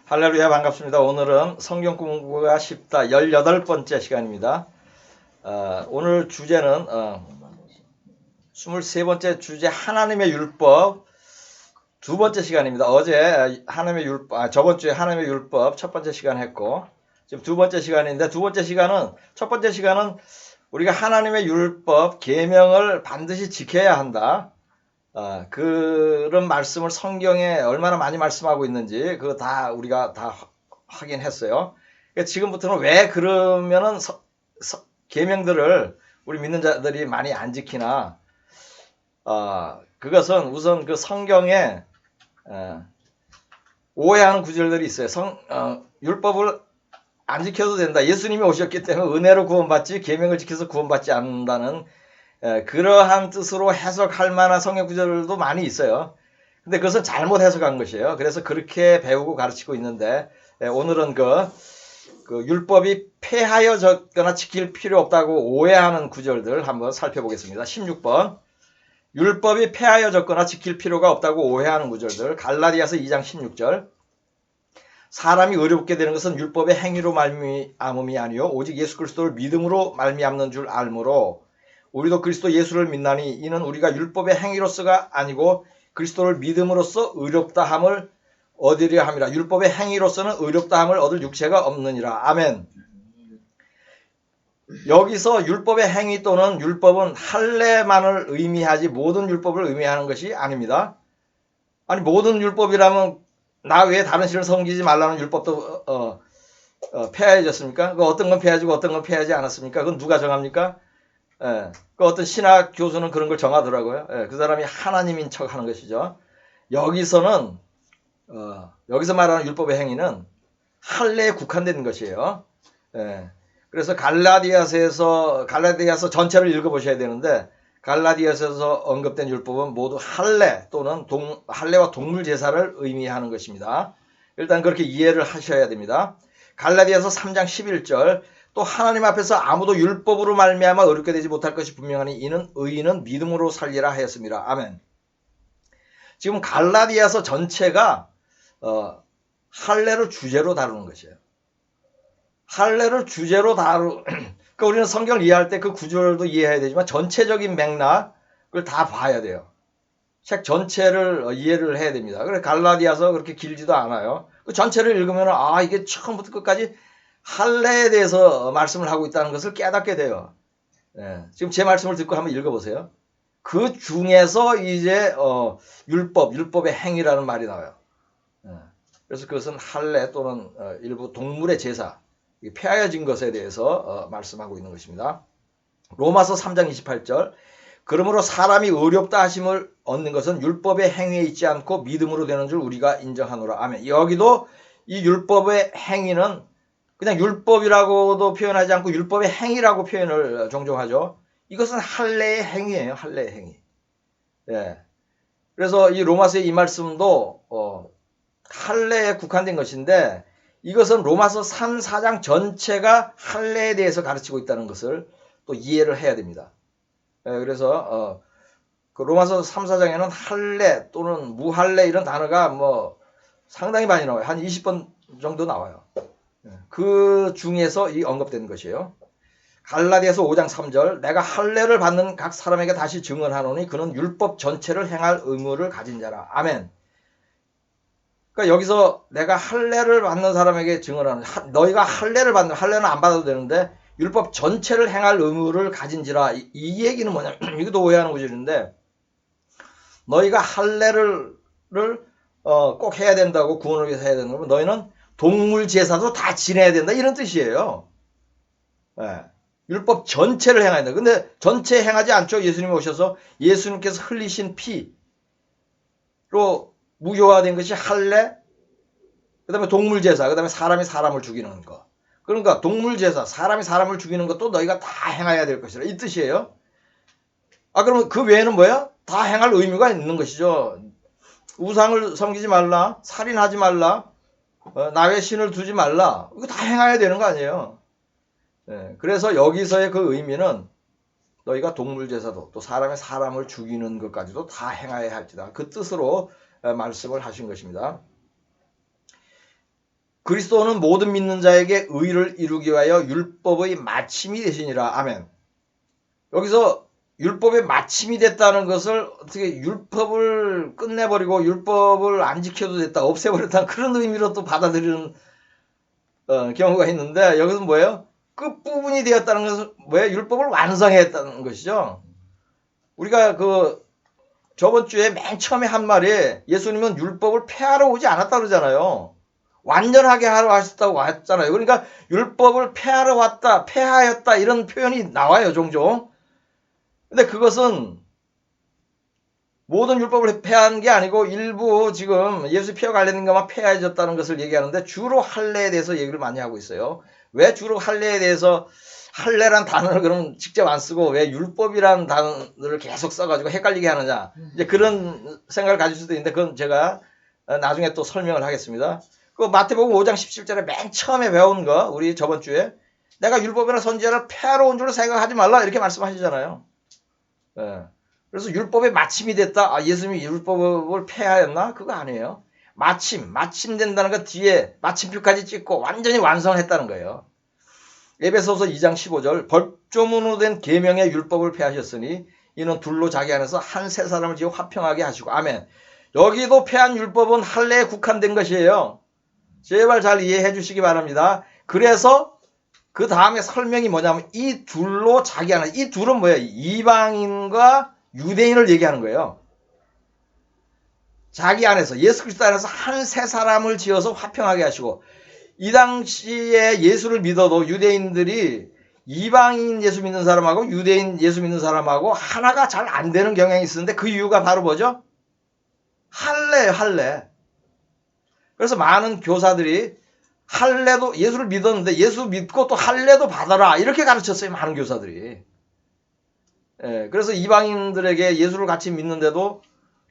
할렐루야, 반갑습니다. 오늘은 성경 공부가 쉽다 18번째 시간입니다. 오늘 주제는 23번째 주제 하나님의 율법 두 번째 시간입니다. 어제 하나님의 율법, 저번 주에 하나님의 율법 첫 번째 시간 했고 지금 두 번째 시간인데, 두 번째 시간은, 첫 번째 시간은 우리가 하나님의 율법 계명을 반드시 지켜야 한다. 그런 말씀을 성경에 얼마나 많이 말씀하고 있는지 그거 다 우리가 다 확인했어요. 그러니까 지금부터는 왜 그러면은 계명들을 우리 믿는 자들이 많이 안 지키나, 그것은 우선 그 성경에 오해하는 구절들이 있어요. 율법을 안 지켜도 된다. 예수님이 오셨기 때문에 은혜로 구원받지 계명을 지켜서 구원받지 않는다는 그러한 뜻으로 해석할 만한 성경 구절도 많이 있어요. 근데 그것은 잘못 해석한 것이에요. 그래서 그렇게 배우고 가르치고 있는데, 오늘은 그 율법이 폐하여 졌거나 지킬 필요 없다고 오해하는 구절들 한번 살펴보겠습니다. 16번. 율법이 폐하여 졌거나 지킬 필요가 없다고 오해하는 구절들. 갈라디아서 2장 16절. 사람이 의롭게 되는 것은 율법의 행위로 말미암음이 아니요 오직 예수 그리스도를 믿음으로 말미암는 줄 알므로 우리도 그리스도 예수를 믿나니 이는 우리가 율법의 행위로서가 아니고 그리스도를 믿음으로써 의롭다함을 얻으려 함이라. 율법의 행위로서는 의롭다함을 얻을 육체가 없느니라. 아멘. 여기서 율법의 행위 또는 율법은 할례만을 의미하지 모든 율법을 의미하는 것이 아닙니다. 아니, 모든 율법이라면 나 외에 다른 신을 섬기지 말라는 율법도 폐하해졌습니까? 그 어떤 건 폐하지고 어떤 건 폐하지 않았습니까? 그건 누가 정합니까? 그 어떤 신학 교수는 그런 걸 정하더라고요. 그 사람이 하나님인 척 하는 것이죠. 여기서는, 여기서 말하는 율법의 행위는 할례에 국한된 것이에요. 그래서 갈라디아서 전체를 읽어보셔야 되는데, 갈라디아서에서 언급된 율법은 모두 할례 또는 할례와 동물 제사를 의미하는 것입니다. 일단 그렇게 이해를 하셔야 됩니다. 갈라디아서 3장 11절. 또 하나님 앞에서 아무도 율법으로 말미암아 의롭게 되지 못할 것이 분명하니 이는 의인은 믿음으로 살리라 하였습니다. 아멘. 지금 갈라디아서 전체가 할례를 주제로 다루는 것이에요. 할례를 주제로 그러니까 우리는 성경을 이해할 때 그 구절도 이해해야 되지만 전체적인 맥락을 다 봐야 돼요. 책 전체를 이해를 해야 됩니다. 그래서 갈라디아서 그렇게 길지도 않아요. 그 전체를 읽으면 이게 처음부터 끝까지 할례에 대해서 말씀을 하고 있다는 것을 깨닫게 돼요. 지금 제 말씀을 듣고 한번 읽어보세요. 그 중에서 이제 율법의 행위라는 말이 나와요. 그래서 그것은 할례 또는 일부 동물의 제사, 폐하여진 것에 대해서 말씀하고 있는 것입니다. 로마서 3장 28절. 그러므로 사람이 의롭다 하심을 얻는 것은 율법의 행위에 있지 않고 믿음으로 되는 줄 우리가 인정하노라. 아멘. 여기도 이 율법의 행위는 그냥 율법이라고도 표현하지 않고 율법의 행위라고 표현을 종종 하죠. 이것은 할례의 행위예요. 할례의 행위. 그래서 이 로마서의 이 말씀도 할례에 국한된 것인데, 이것은 로마서 3, 4장 전체가 할례에 대해서 가르치고 있다는 것을 또 이해를 해야 됩니다. 그래서 그 로마서 3, 4장에는 할례 또는 무할례 이런 단어가 상당히 많이 나와요. 한 20번 정도 나와요. 그 중에서 이 언급되는 것이에요. 갈라디아서 5장 3절. 내가 할례를 받는 각 사람에게 다시 증언하노니 그는 율법 전체를 행할 의무를 가진 자라. 아멘. 그러니까 여기서 내가 할례를 받는 사람에게 증언하는, 너희가 할례는 안 받아도 되는데 율법 전체를 행할 의무를 가진지라. 이 얘기는 뭐냐? 이것도 오해하는 구절인데, 너희가 할례를 꼭 해야 된다고, 구원을 위해서 해야 된다고, 너희는 동물 제사도 다 지내야 된다 이런 뜻이에요. 율법 전체를 행해야 된다. 근데 전체 행하지 않죠. 예수님이 오셔서 예수님께서 흘리신 피로 무효화된 것이 할례, 그 다음에 동물 제사, 그 다음에 사람이 사람을 죽이는 거. 그러니까 동물 제사, 사람이 사람을 죽이는 것도 너희가 다 행해야 될 것이라 이 뜻이에요. 그러면 그 외에는 뭐야? 다 행할 의무가 있는 것이죠. 우상을 섬기지 말라, 살인하지 말라, 나의 신을 두지 말라. 이거 다 행해야 되는 거 아니에요. 그래서 여기서의 그 의미는 너희가 동물 제사도 또 사람을 죽이는 것까지도 다 행해야 할지다. 그 뜻으로 말씀을 하신 것입니다. 그리스도는 모든 믿는 자에게 의를 이루기 위하여 율법의 마침이 되시니라. 아멘. 여기서 율법의 마침이 됐다는 것을 어떻게 율법을 끝내버리고 율법을 안 지켜도 됐다, 없애버렸다, 그런 의미로 또 받아들이는 경우가 있는데, 여기서 뭐예요? 끝부분이 되었다는 것은 뭐예요? 율법을 완성했다는 것이죠. 우리가 저번 주에 맨 처음에 한 말이 예수님은 율법을 폐하러 오지 않았다 그러잖아요. 완전하게 하러 왔다고 했잖아요. 그러니까 율법을 폐하러 왔다, 폐하였다 이런 표현이 나와요, 종종. 근데 그것은 모든 율법을 폐한 게 아니고 일부 지금 예수 피와 관련된 것만 폐하해졌다는 것을 얘기하는데, 주로 할례에 대해서 얘기를 많이 하고 있어요. 왜 주로 할례에 대해서 할례란 단어를 그럼 직접 안 쓰고 왜 율법이란 단어를 계속 써가지고 헷갈리게 하느냐, 이제 그런 생각을 가질 수도 있는데, 그건 제가 나중에 또 설명을 하겠습니다. 그 마태복음 5장 17절에 맨 처음에 배운 거, 우리 저번 주에 내가 율법이나 선지자를 폐하러 온 줄로 생각하지 말라 이렇게 말씀하시잖아요. 예. 그래서 율법의 마침이 됐다. 예수님이 율법을 폐하였나? 그거 아니에요. 마침된다는 거 뒤에 마침표까지 찍고 완전히 완성했다는 거예요. 에베소서 2장 15절, 법조문으로 된 계명의 율법을 폐하셨으니 이는 둘로 자기 안에서 한 세 사람을 지어 화평하게 하시고. 아멘. 여기도 폐한 율법은 할례에 국한된 것이에요. 제발 잘 이해해 주시기 바랍니다. 그래서 그 다음에 설명이 뭐냐면 이 둘로 자기 안에, 이 둘은 뭐예요? 이방인과 유대인을 얘기하는 거예요. 자기 안에서, 예수 그리스도 안에서 한 세 사람을 지어서 화평하게 하시고. 이 당시에 예수를 믿어도 유대인들이 이방인 예수 믿는 사람하고 유대인 예수 믿는 사람하고 하나가 잘 안 되는 경향이 있었는데, 그 이유가 바로 뭐죠? 할례예요, 할례. 그래서 많은 교사들이 할례도, 예수를 믿었는데 예수 믿고 또 할례도 받아라 이렇게 가르쳤어요, 많은 교사들이. 예, 그래서 이방인들에게 예수를 같이 믿는데도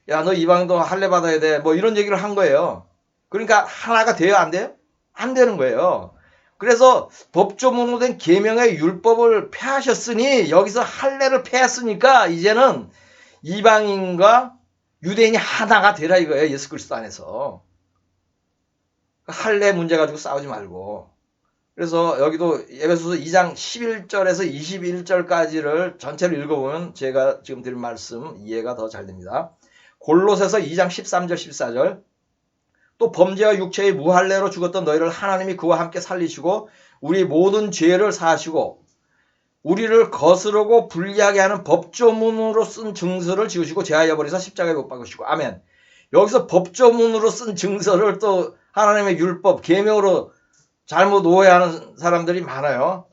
야, 너 이방인도 할례 받아야 돼, 뭐 이런 얘기를 한 거예요. 그러니까 하나가 돼요, 안 돼요? 안 되는 거예요. 그래서 법조문으로 된 계명의 율법을 폐하셨으니, 여기서 할례를 폐했으니까 이제는 이방인과 유대인이 하나가 되라 이거예요, 예수 그리스도 안에서. 할례 문제 가지고 싸우지 말고. 그래서 여기도 에베소서 2장 11절에서 21절까지를 전체를 읽어보면 제가 지금 드린 말씀 이해가 더 잘 됩니다. 골로새서 2장 13절 14절, 또 범죄와 육체의 무할례로 죽었던 너희를 하나님이 그와 함께 살리시고 우리 모든 죄를 사하시고 우리를 거스르고 불리하게 하는 법조문으로 쓴 증서를 지우시고 제하여 버리사 십자가에 못 박으시고. 아멘. 여기서 법조문으로 쓴 증서를 또 하나님의 율법, 계명으로 잘못 오해하는 사람들이 많아요.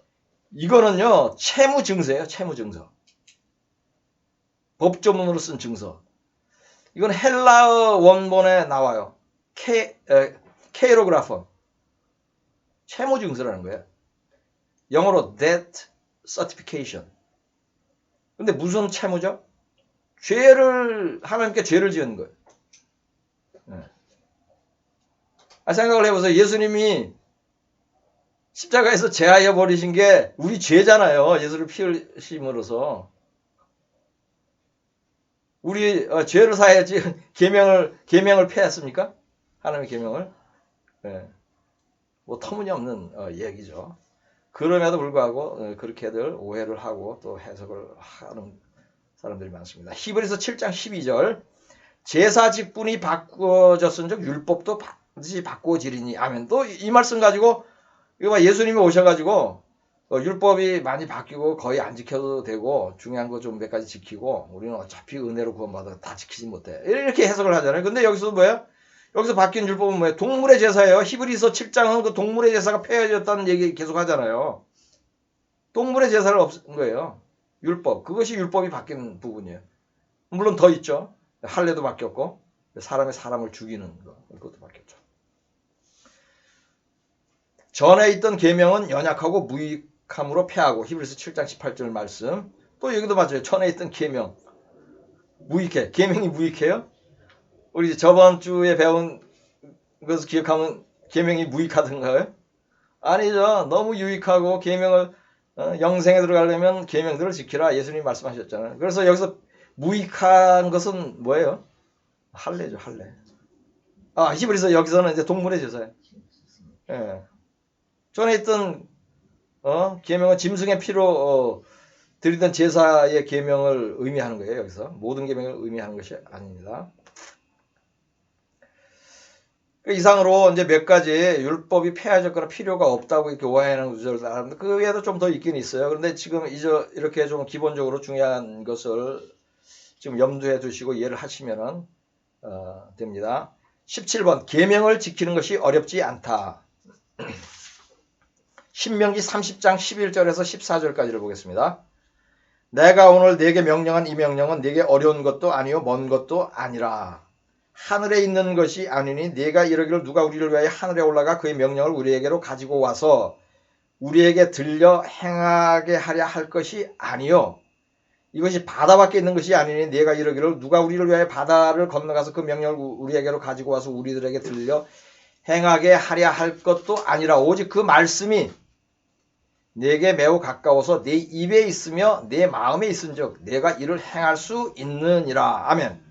이거는요, 채무증서예요, 채무증서. 법조문으로 쓴 증서. 이건 헬라어 원본에 나와요. 케이로그라폰. 채무증서라는 거예요. 영어로 debt certification. 근데 무슨 채무죠? 하나님께 죄를 지은 거예요. 생각을 해보세요. 예수님이 십자가에서 제하여 버리신 게 우리 죄잖아요. 예수를 피 흘리심으로써. 우리 죄를 사야지 계명을 폐했습니까? 하나님의 계명을. 네. 뭐 터무니없는 얘기죠. 그럼에도 불구하고 그렇게들 오해를 하고 또 해석을 하는 사람들이 많습니다. 히브리서 7장 12절, 제사 직분이 바꾸어졌은즉 율법도 반드시 바꾸어지리니. 아멘. 또 이 말씀 가지고 이거 예수님이 오셔가지고 율법이 많이 바뀌고 거의 안 지켜도 되고 중요한 거 좀 몇 가지 지키고 우리는 어차피 은혜로 구원받아 다 지키지 못해, 이렇게 해석을 하잖아요. 근데 여기서 뭐예요? 여기서 바뀐 율법은 뭐예요? 동물의 제사예요. 히브리서 7장은 그 동물의 제사가 폐해졌다는 얘기 계속 하잖아요. 동물의 제사를 없앤 거예요. 율법. 그것이 율법이 바뀐 부분이에요. 물론 더 있죠. 할례도 바뀌었고 사람을 죽이는 거, 그것도 바뀌었죠. 전에 있던 계명은 연약하고 무익함으로 폐하고. 히브리서 7장 18절 말씀. 또 여기도 맞아요. 전에 있던 계명 무익해. 계명이 무익해요? 우리 저번 주에 배운 것을 기억하면 계명이 무익하던가요? 아니죠. 너무 유익하고 계명을 영생에 들어가려면 계명들을 지키라, 예수님이 말씀하셨잖아요. 그래서 여기서 무익한 것은 뭐예요? 할례죠, 할례. 히브리서 여기서는 이제 동물의 제사예요. 예. 전에 있던 계명은 짐승의 피로 드리던 제사의 계명을 의미하는 거예요. 여기서 모든 계명을 의미하는 것이 아닙니다. 그 이상으로 이제 몇 가지 율법이 폐하적거나 필요가 없다고 이렇게 오해하는 구절을 하는데 그 외에도 좀 더 있긴 있어요. 그런데 지금 이렇게 좀 기본적으로 중요한 것을 지금 염두에 두시고 이해를 하시면은 됩니다. 17번 계명을 지키는 것이 어렵지 않다. 신명기 30장 11절에서 14절까지를 보겠습니다. 내가 오늘 네게 명령한 이 명령은 네게 어려운 것도 아니요 먼 것도 아니라 하늘에 있는 것이 아니니 네가 이러기를 누가 우리를 위하여 하늘에 올라가 그의 명령을 우리에게로 가지고 와서 우리에게 들려 행하게 하려 할 것이 아니요 이것이 바다 밖에 있는 것이 아니니 네가 이러기를 누가 우리를 위하여 바다를 건너가서 그 명령을 우리에게로 가지고 와서 우리들에게 들려 행하게 하려 할 것도 아니라 오직 그 말씀이 네게 매우 가까워서 네 입에 있으며 네 마음에 있은즉 내가 이를 행할 수 있느니라. 아멘.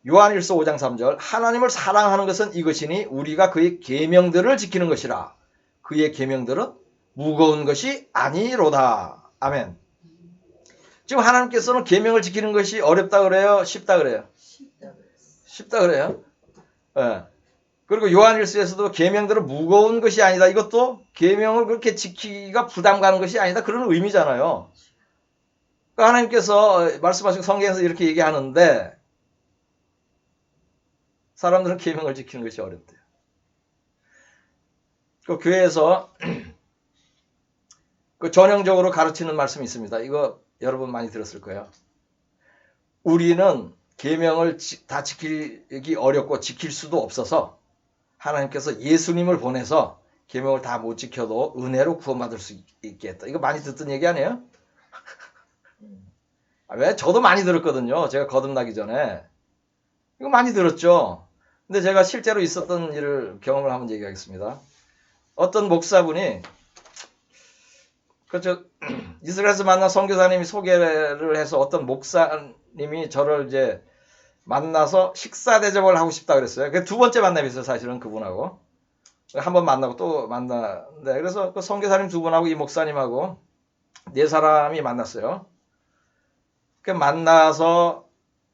요한일서 5장 3절 하나님을 사랑하는 것은 이것이니 우리가 그의 계명들을 지키는 것이라. 그의 계명들은 무거운 것이 아니로다. 아멘. 지금 하나님께서는 계명을 지키는 것이 어렵다 그래요? 쉽다 그래요? 쉽다 그래요? 네. 그리고 요한일서에서도 계명들은 무거운 것이 아니다. 이것도 계명을 그렇게 지키기가 부담 가는 것이 아니다. 그런 의미잖아요. 그러니까 하나님께서 말씀하시고 성경에서 이렇게 얘기하는데 사람들은 계명을 지키는 것이 어렵대요. 그 교회에서 그 전형적으로 가르치는 말씀이 있습니다. 이거 여러분 많이 들었을 거예요. 우리는 계명을 다 지키기 어렵고 지킬 수도 없어서 하나님께서 예수님을 보내서 계명을 다 못 지켜도 은혜로 구원받을 수 있게 했다. 이거 많이 듣던 얘기 아니에요? 왜? 저도 많이 들었거든요. 제가 거듭나기 전에. 이거 많이 들었죠. 근데 제가 실제로 있었던 일을 경험을 한번 얘기하겠습니다. 어떤 목사분이 그렇죠. 이스라엘에서 만난 선교사님이 소개를 해서 어떤 목사님이 저를 이제 만나서 식사 대접을 하고 싶다 그랬어요. 그 두 번째 만남이 있어요. 사실은 그분하고. 한 번 만나고 또 만나는데 그래서 그 선교사님 두 분하고 이 목사님하고 네 사람이 만났어요. 그 만나서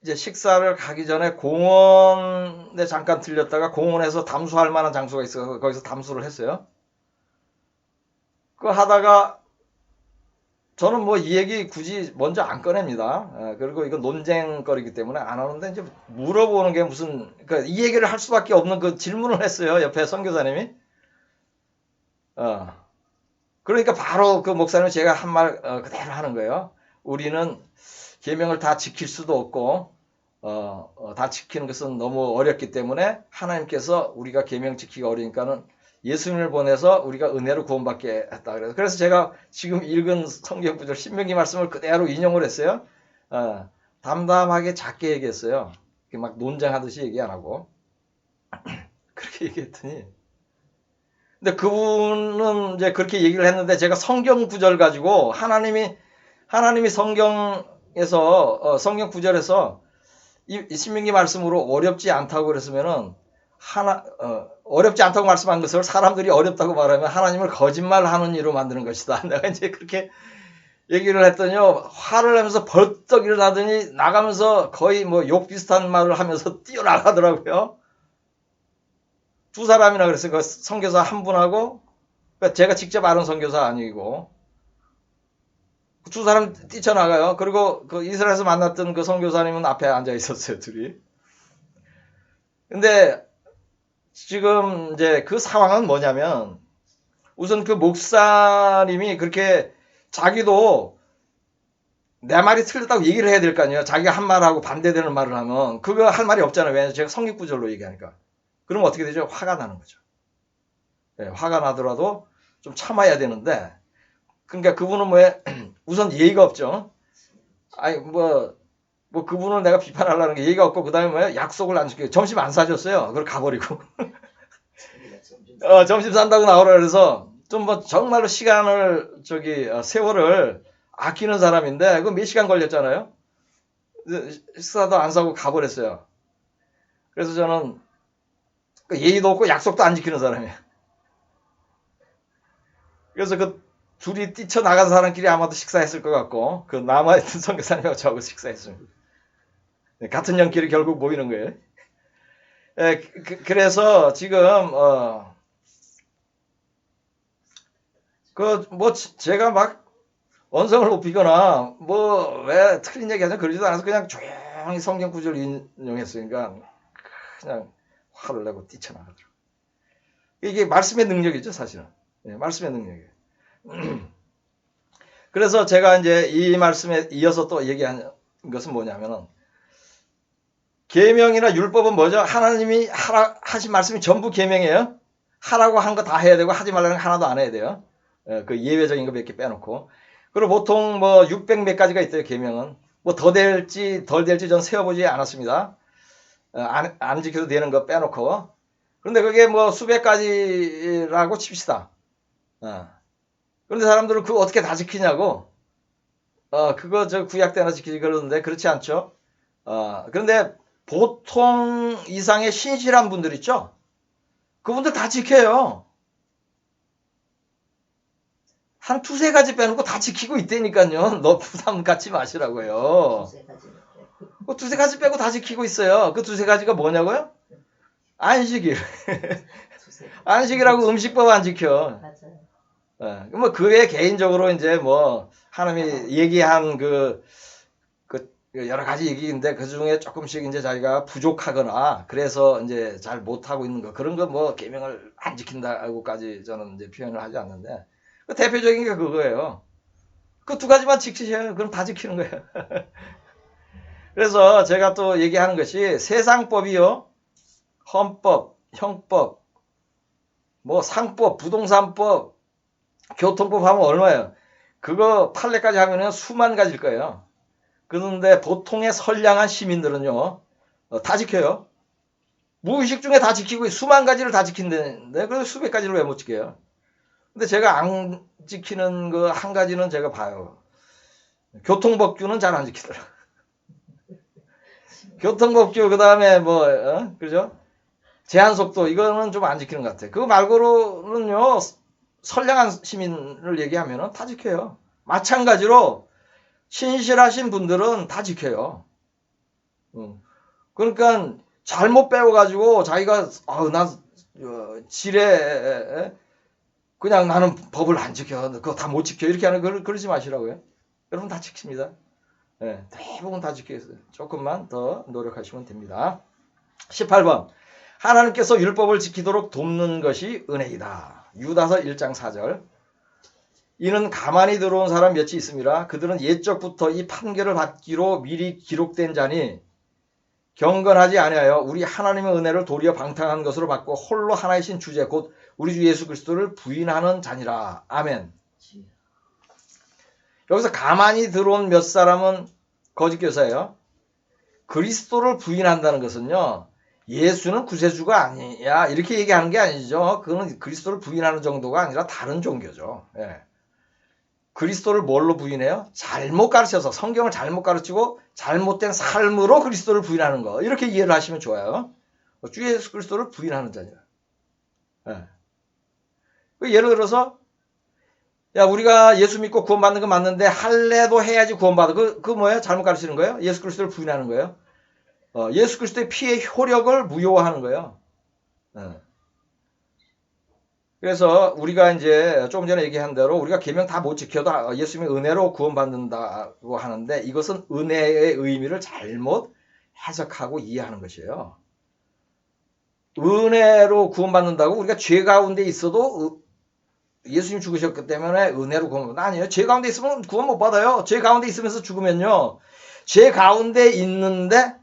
이제 식사를 가기 전에 공원에 잠깐 들렸다가 공원에서 담수할 만한 장소가 있어서 거기서 담수를 했어요. 그거 하다가 저는 뭐 이 얘기 굳이 먼저 안 꺼냅니다. 그리고 이건 논쟁거리기 때문에 안 하는데 이제 물어보는 게 무슨 그러니까 이 얘기를 할 수밖에 없는 그 질문을 했어요. 옆에 선교사님이. 그러니까 바로 그 목사님은 제가 한 말 그대로 하는 거예요. 우리는 계명을 다 지킬 수도 없고 다 지키는 것은 너무 어렵기 때문에 하나님께서 우리가 계명 지키기 어려우니까는 예수님을 보내서 우리가 은혜로 구원받게 했다. 그래서 제가 지금 읽은 성경 구절 신명기 말씀을 그대로 인용을 했어요. 담담하게 작게 얘기했어요. 막 논쟁하듯이 얘기 안 하고 그렇게 얘기했더니 근데 그분은 이제 그렇게 얘기를 했는데 제가 성경 구절 가지고 하나님이 성경에서 성경 구절에서 이 신명기 말씀으로 어렵지 않다고 그랬으면은 어렵지 않다고 말씀한 것을 사람들이 어렵다고 말하면 하나님을 거짓말하는 이로 만드는 것이다. 내가 이제 그렇게 얘기를 했더니요 화를 내면서 벌떡 일어나더니 나가면서 거의 뭐 욕 비슷한 말을 하면서 뛰어나가더라고요. 두 사람이나 그랬어요. 그 선교사 한 분하고 그러니까 제가 직접 아는 선교사 아니고 두 사람 뛰쳐나가요. 그리고 그 이스라엘에서 만났던 그 선교사님은 앞에 앉아 있었어요. 둘이. 근데 지금 이제 그 상황은 뭐냐면 우선 그 목사님이 그렇게 자기도 내 말이 틀렸다고 얘기를 해야 될 거 아니에요. 자기가 한 말하고 반대되는 말을 하면 그거 할 말이 없잖아요. 왜냐면 제가 성경구절로 얘기하니까. 그러면 어떻게 되죠? 화가 나는 거죠. 네, 화가 나더라도 좀 참아야 되는데 그러니까 그분은 우선 예의가 없죠. 아니 그분을 내가 비판하려는 게 예의가 없고 그다음에 약속을 안 지켜요. 점심 안 사줬어요. 그걸 가버리고 점심 산다고 나오라 그래서 좀 정말로 시간을 세월을 아끼는 사람인데 그 몇 시간 걸렸잖아요. 식사도 안 사고 가버렸어요. 그래서 저는 예의도 없고 약속도 안 지키는 사람이에요. 그래서 그 둘이 뛰쳐나간 사람끼리 아마도 식사했을 것 같고 그 남아있던 선교사님하고 저하고 식사했습니다. 네, 같은 연길이 결국 모이는 거예요. 그래서 지금 제가 막 언성을 높이거나 뭐 왜 틀린 얘기 하자 그러지도 않아서 그냥 조용히 성경 구절을 인용했으니까 그냥 화를 내고 뛰쳐나가더라고요. 이게 말씀의 능력이죠, 사실은. 네, 말씀의 능력이에요. 그래서 제가 이제 이 말씀에 이어서 또 얘기한 것은 뭐냐면은 계명이나 율법은 뭐죠? 하나님이 하신 말씀이 전부 계명이에요. 하라고 한 거 다 해야 되고 하지 말라는 거 하나도 안 해야 돼요. 그 예외적인 거 몇 개 빼놓고. 그리고 보통 뭐 600 몇 가지가 있대요, 계명은. 뭐 더 될지 덜 될지 전 세어보지 않았습니다. 안 지켜도 되는 거 빼놓고. 그런데 그게 뭐 수백 가지라고 칩시다. 그런데 사람들은 그거 어떻게 다 지키냐고. 그거 저 구약 때나 지키지 그러는데 그렇지 않죠. 그런데 보통 이상의 신실한 분들 있죠. 그분들 다 지켜요. 한 두세 가지 빼놓고 다 지키고 있다니까요. 너 부담 갖지 마시라고요. 두세 가지 빼고 다 지키고 있어요. 그 두세 가지가 뭐냐고요? 안식일. 안식이라고 음식법 안 지켜. 뭐 그 외에 개인적으로 이제 뭐 하나님이 얘기한 그 여러 가지 얘기인데 그 중에 조금씩 이제 자기가 부족하거나 그래서 이제 잘 못하고 있는 거 그런 거 뭐 계명을 안 지킨다고까지 저는 이제 표현을 하지 않는데 그 대표적인 게 그거예요. 그 두 가지만 지키셔요. 그럼 다 지키는 거예요. 그래서 제가 또 얘기하는 것이 세상법이요, 헌법, 형법, 뭐 상법, 부동산법, 교통법 하면 얼마예요? 그거 판례까지 하면은 수만 가지일 거예요. 그런데 보통의 선량한 시민들은요, 다 지켜요. 무의식 중에 다 지키고 수만 가지를 다 지킨다는데 그래서 수백 가지를 왜 못 지켜요? 근데 제가 안 지키는 거 한 가지는 제가 봐요. 교통법규는 잘 안 지키더라. 교통법규 그다음에 뭐 그죠? 제한속도 이거는 좀 안 지키는 것 같아요. 그거 말고는요 선량한 시민을 얘기하면은 다 지켜요. 마찬가지로 신실하신 분들은 다 지켜요. 그러니까 잘못 배워가지고 자기가 나 지레 그냥 나는 법을 안 지켜 그거 다 못 지켜 이렇게 하는 걸 그러지 마시라고요. 여러분 다 지킵니다. 네, 대부분 다 지켜있어요. 조금만 더 노력하시면 됩니다. 18번 하나님께서 율법을 지키도록 돕는 것이 은혜이다. 유다서 1장 4절 이는 가만히 들어온 사람 몇이 있습니다. 그들은 옛적부터 이 판결을 받기로 미리 기록된 자니 경건하지 아니하여 우리 하나님의 은혜를 도리어 방탕한 것으로 받고 홀로 하나이신 주제 곧 우리 주 예수 그리스도를 부인하는 자니라. 아멘. 여기서 가만히 들어온 몇 사람은 거짓 교사예요. 그리스도를 부인한다는 것은요. 예수는 구세주가 아니야 이렇게 얘기하는 게 아니죠. 그거는 그리스도를 부인하는 정도가 아니라 다른 종교죠. 예. 그리스도를 뭘로 부인해요? 잘못 가르쳐서 성경을 잘못 가르치고 잘못된 삶으로 그리스도를 부인하는 거 이렇게 이해를 하시면 좋아요. 주 예수 그리스도를 부인하는 자냐. 예. 예를 들어서 야 우리가 예수 믿고 구원받는 거 맞는데 할례도 해야지 구원받아. 그 뭐예요? 잘못 가르치는 거예요? 예수 그리스도를 부인하는 거예요? 예수 그리스도의 피의 효력을 무효화하는 거예요. 예. 그래서 우리가 이제 조금 전에 얘기한 대로 우리가 계명 다 못 지켜도 예수님의 은혜로 구원받는다고 하는데 이것은 은혜의 의미를 잘못 해석하고 이해하는 것이에요. 은혜로 구원받는다고 우리가 죄 가운데 있어도 예수님 죽으셨기 때문에 은혜로 구원받는다. 아니에요. 죄 가운데 있으면 구원 못 받아요. 죄 가운데 있으면서 죽으면요. 죄 가운데 있는데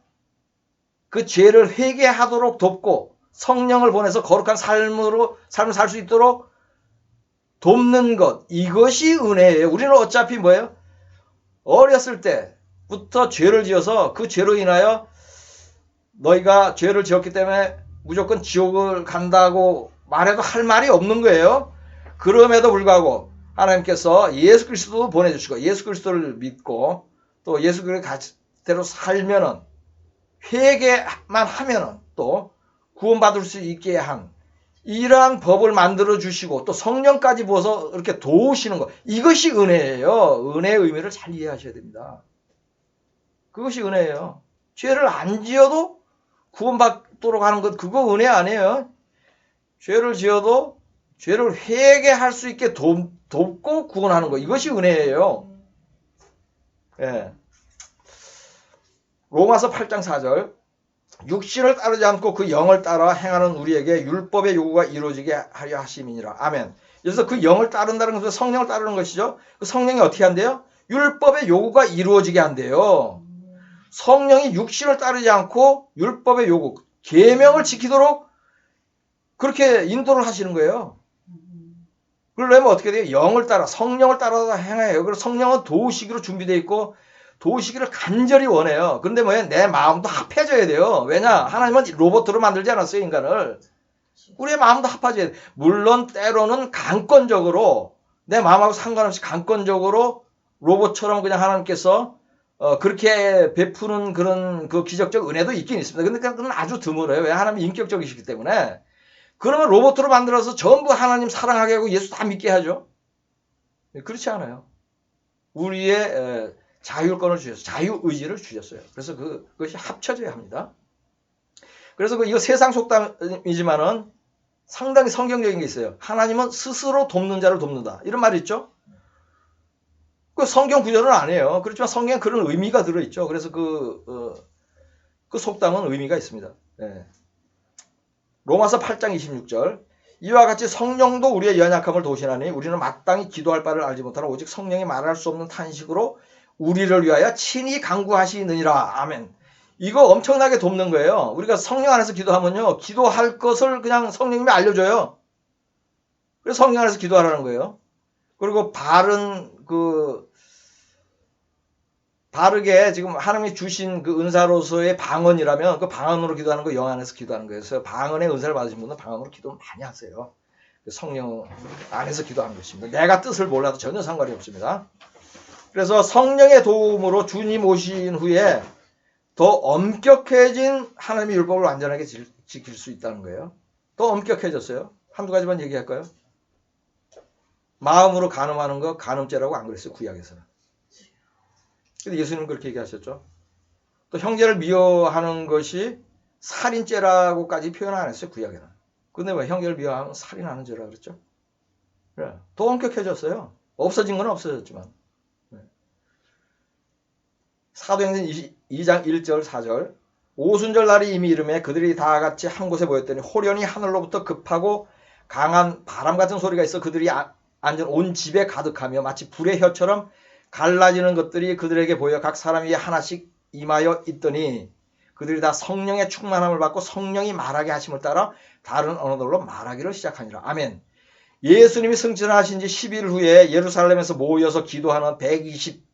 그 죄를 회개하도록 돕고 성령을 보내서 거룩한 삶을 살 수 있도록 돕는 것. 이것이 은혜예요. 우리는 어차피 뭐예요? 어렸을 때부터 죄를 지어서 그 죄로 인하여 너희가 죄를 지었기 때문에 무조건 지옥을 간다고 말해도 할 말이 없는 거예요. 그럼에도 불구하고 하나님께서 예수 그리스도도 보내주시고 예수 그리스도를 믿고 또 예수 그리스도대로 살면은 회개만 하면은 또 구원받을 수 있게 한 이러한 법을 만들어 주시고 또 성령까지 부어서 이렇게 도우시는 것. 이것이 은혜예요. 은혜의 의미를 잘 이해하셔야 됩니다. 그것이 은혜예요. 죄를 안 지어도 구원받도록 하는 것, 그거 은혜 아니에요. 죄를 지어도 죄를 회개할 수 있게 돕고 구원하는 것. 이것이 은혜예요. 예. 로마서 8장 4절. 육신을 따르지 않고 그 영을 따라 행하는 우리에게 율법의 요구가 이루어지게 하려 하심이니라. 아멘. 그래서 그 영을 따른다는 것은 성령을 따르는 것이죠. 그 성령이 어떻게 한대요? 율법의 요구가 이루어지게 한대요. 성령이 육신을 따르지 않고 율법의 요구, 계명을 지키도록 그렇게 인도를 하시는 거예요. 그러려면 어떻게 돼요? 영을 따라, 성령을 따라서 행해요. 그래서 성령은 도우시기로 준비되어 있고 도우시기를 간절히 원해요. 그런데 뭐예요? 내 마음도 합해져야 돼요. 왜냐? 하나님은 로봇으로 만들지 않았어요, 인간을. 우리의 마음도 합해져야 돼요. 물론 때로는 강권적으로 내 마음하고 상관없이 강권적으로 로봇처럼 그냥 하나님께서 그렇게 베푸는 그런 그 기적적 은혜도 있긴 있습니다. 근데 그건 아주 드물어요. 왜? 하나님이 인격적이시기 때문에. 그러면 로봇으로 만들어서 전부 하나님 사랑하게 하고 예수 다 믿게 하죠. 그렇지 않아요. 우리의 자율권을 주셨어요. 자유의지를 주셨어요. 그래서 그것이 합쳐져야 합니다. 그래서 이거 세상 속담이지만은 상당히 성경적인 게 있어요. 하나님은 스스로 돕는 자를 돕는다. 이런 말이 있죠. 그 성경 구절은 아니에요. 그렇지만 성경에 그런 의미가 들어있죠. 그래서 그 속담은 의미가 있습니다. 네. 로마서 8장 26절. 이와 같이 성령도 우리의 연약함을 도우시나니 우리는 마땅히 기도할 바를 알지 못하나 오직 성령이 말할 수 없는 탄식으로 우리를 위하여 친히 간구하시느니라. 아멘. 이거 엄청나게 돕는 거예요. 우리가 성령 안에서 기도하면요. 기도할 것을 그냥 성령님이 알려줘요. 그래서 성령 안에서 기도하라는 거예요. 그리고 바르게 지금 하나님이 주신 그 은사로서의 방언이라면 그 방언으로 기도하는 거 영 안에서 기도하는 거예요. 그래서 방언의 은사를 받으신 분은 방언으로 기도 많이 하세요. 성령 안에서 기도하는 것입니다. 내가 뜻을 몰라도 전혀 상관이 없습니다. 그래서 성령의 도움으로 주님 오신 후에 더 엄격해진 하나님의 율법을 완전하게 지킬 수 있다는 거예요. 더 엄격해졌어요. 한두 가지만 얘기할까요? 마음으로 간음하는 거 간음죄라고 안 그랬어요. 구약에서는. 근데 예수님은 그렇게 얘기하셨죠. 또 형제를 미워하는 것이 살인죄라고까지 표현 안 했어요. 구약에는. 근데 왜 형제를 미워하면 살인하는 죄라 그랬죠? 그래. 더 엄격해졌어요. 없어진 건 없어졌지만. 사도행전 2장 1절 4절. 오순절 날이 이미 이름에 그들이 다 같이 한 곳에 모였더니 호련히 하늘로부터 급하고 강한 바람 같은 소리가 있어 그들이 앉은 온 집에 가득하며 마치 불의 혀처럼 갈라지는 것들이 그들에게 보여 각 사람이 하나씩 임하여 있더니 그들이 다 성령의 충만함을 받고 성령이 말하게 하심을 따라 다른 언어들로 말하기를 시작하니라. 아멘. 예수님이 승천하신 지 10일 후에 예루살렘에서 모여서 기도하는 120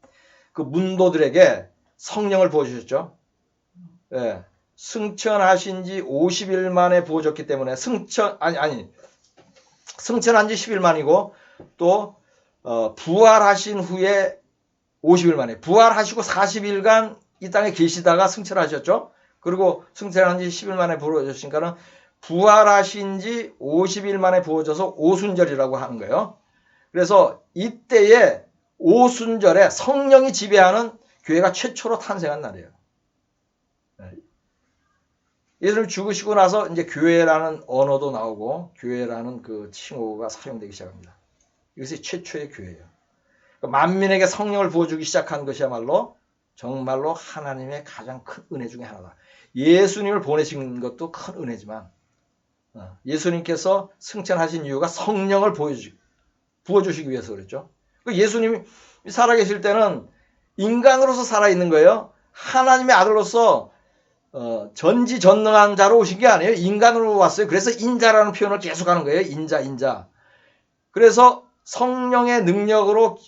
그 문도들에게 성령을 부어주셨죠. 예. 승천하신 지 50일 만에 부어졌기 때문에 승천한 지 10일 만이고 또 부활하신 후에 50일 만에 부활하시고 40일간 이 땅에 계시다가 승천하셨죠. 그리고 승천한 지 10일 만에 부어졌으니까는 부활하신 지 50일 만에 부어져서 오순절이라고 하는 거예요. 그래서 이때에 오순절에 성령이 지배하는 교회가 최초로 탄생한 날이에요. 예수님 죽으시고 나서 이제 교회라는 언어도 나오고 교회라는 그 칭호가 사용되기 시작합니다. 이것이 최초의 교회예요. 만민에게 성령을 부어주기 시작한 것이야말로 정말로 하나님의 가장 큰 은혜 중에 하나다. 예수님을 보내신 것도 큰 은혜지만 예수님께서 승천하신 이유가 성령을 부어주시기 위해서 그랬죠. 예수님이 살아계실 때는 인간으로서 살아있는 거예요. 하나님의 아들로서 전지전능한 자로 오신 게 아니에요. 인간으로 왔어요. 그래서 인자라는 표현을 계속하는 거예요. 인자. 그래서 성령의 능력으로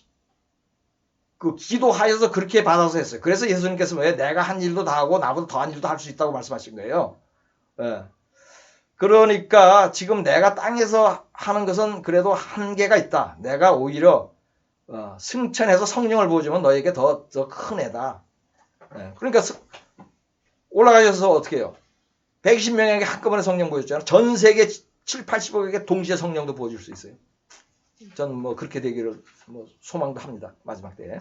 그 기도하여서 그렇게 받아서 했어요. 그래서 예수님께서 왜 내가 한 일도 다 하고 나보다 더한 일도 할 수 있다고 말씀하신 거예요. 예. 그러니까 지금 내가 땅에서 하는 것은 그래도 한계가 있다. 내가 오히려 승천해서 성령을 부어주면 너에게 더 큰 애다. 예. 그러니까 올라가셔서 어떻게 해요? 120명에게 한꺼번에 성령 부어줬잖아요. 전 세계 7, 80억에게 동시에 성령도 부어줄 수 있어요. 저는 뭐 그렇게 되기를 뭐 소망도 합니다. 마지막 때에.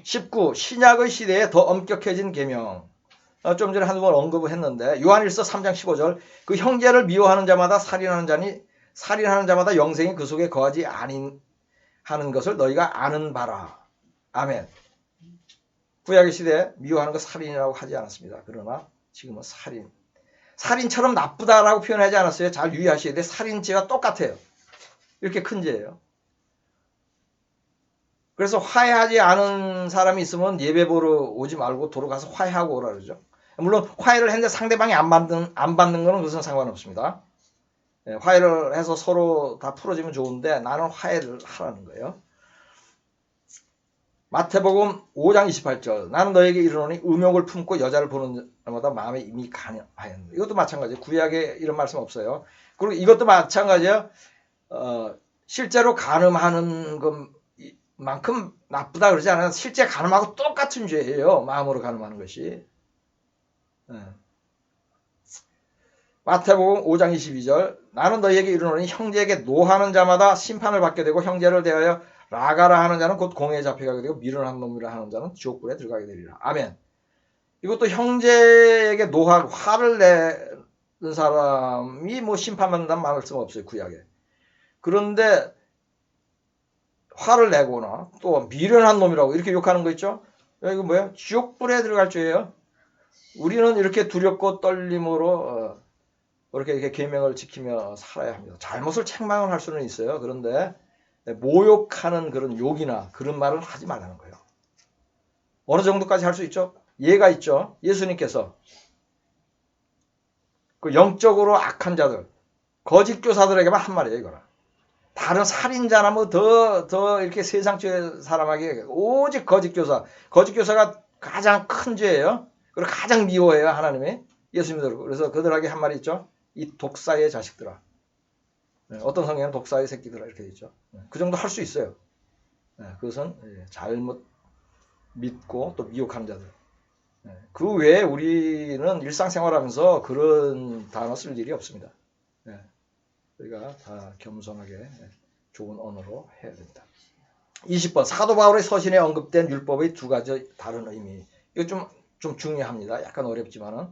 19. 신약의 시대에 더 엄격해진 계명. 좀 전에 한두 번 언급을 했는데 요한일서 3장 15절 그 형제를 미워하는 자마다 살인하는 자마다 영생이 그 속에 거하지 아닌 하는 것을 너희가 아는 바라. 아멘. 구약의 시대에 미워하는 것 살인이라고 하지 않았습니다. 그러나 지금은 살인처럼 나쁘다라고 표현하지 않았어요. 잘 유의하셔야 돼. 살인죄와 똑같아요. 이렇게 큰 죄예요. 그래서 화해하지 않은 사람이 있으면 예배 보러 오지 말고 도로 가서 화해하고 오라 그러죠. 물론 화해를 했는데 상대방이 안 받는 거는 그것은 상관없습니다. 화해를 해서 서로 다 풀어지면 좋은데 나는 화해를 하라는 거예요. 마태복음 5장 28절 나는 너에게 이르노니 음욕을 품고 여자를 보는 자마다 마음에 이미 간하였는데 이것도 마찬가지예요. 구약에 이런 말씀 없어요. 그리고 이것도 마찬가지예요. 실제로 간음하는 것만큼 나쁘다 그러지 않아요. 실제 간음하고 똑같은 죄예요. 마음으로 간음하는 것이. 마태복음 5장 22절 나는 너희에게 이르노니 형제에게 노하는 자마다 심판을 받게 되고 형제를 대하여 라가라 하는 자는 곧 공회에 잡혀가게 되고 미련한 놈이라 하는 자는 지옥불에 들어가게 되리라. 아멘. 이것도 형제에게 노하고 화를 내는 사람이 뭐 심판받는다는 말씀 없어요. 구약에. 그런데 화를 내거나 또 미련한 놈이라고 이렇게 욕하는 거 있죠. 이거 뭐야? 지옥불에 들어갈 죄예요. 우리는 이렇게 두렵고 떨림으로 이렇게 계명을 지키며 살아야 합니다. 잘못을 책망을 할 수는 있어요. 그런데 모욕하는 그런 욕이나 그런 말을 하지 말라는 거예요. 어느 정도까지 할 수 있죠? 예가 있죠. 예수님께서 그 영적으로 악한 자들, 거짓 교사들에게만 한 말이에요. 이거는. 다른 살인자나 뭐 더 이렇게 세상죄 사람에게 오직 거짓 교사가 가장 큰 죄예요. 그리고 가장 미워해요. 하나님이 예수님들. 그래서 그들에게 한 말이 있죠. 이 독사의 자식들아. 어떤 성경에는 독사의 새끼들아 이렇게 있죠. 그 정도 할 수 있어요. 그것은 잘못 믿고 또 미혹한 자들. 그 외에 우리는 일상생활하면서 그런 단어 쓸 일이 없습니다. 우리가 다 겸손하게 좋은 언어로 해야 됩니다. 20번 사도 바울의 서신에 언급된 율법의 두 가지 다른 의미. 이거 좀 중요합니다. 약간 어렵지만은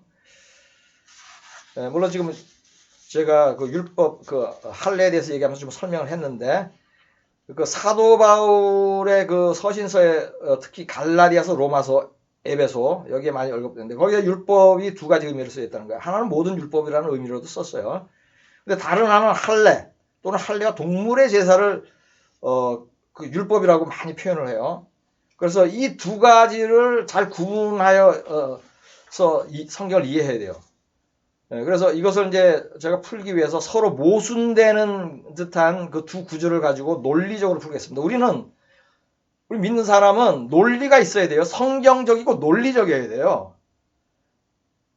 물론 지금 제가 그 율법 그 할례에 대해서 얘기하면서 좀 설명을 했는데 그 사도 바울의 그 서신서에 특히 갈라디아서, 로마서, 에베소 여기에 많이 언급되는데 거기에 율법이 두 가지 의미를 쓰였다는 거예요. 하나는 모든 율법이라는 의미로도 썼어요. 근데 다른 하나는 할례 또는 할례가 동물의 제사를 그 율법이라고 많이 표현을 해요. 그래서 이 두 가지를 잘 구분하여서 이 성경을 이해해야 돼요. 그래서 이것을 이제 제가 풀기 위해서 서로 모순되는 듯한 그 두 구절을 가지고 논리적으로 풀겠습니다. 우리 믿는 사람은 논리가 있어야 돼요. 성경적이고 논리적이어야 돼요.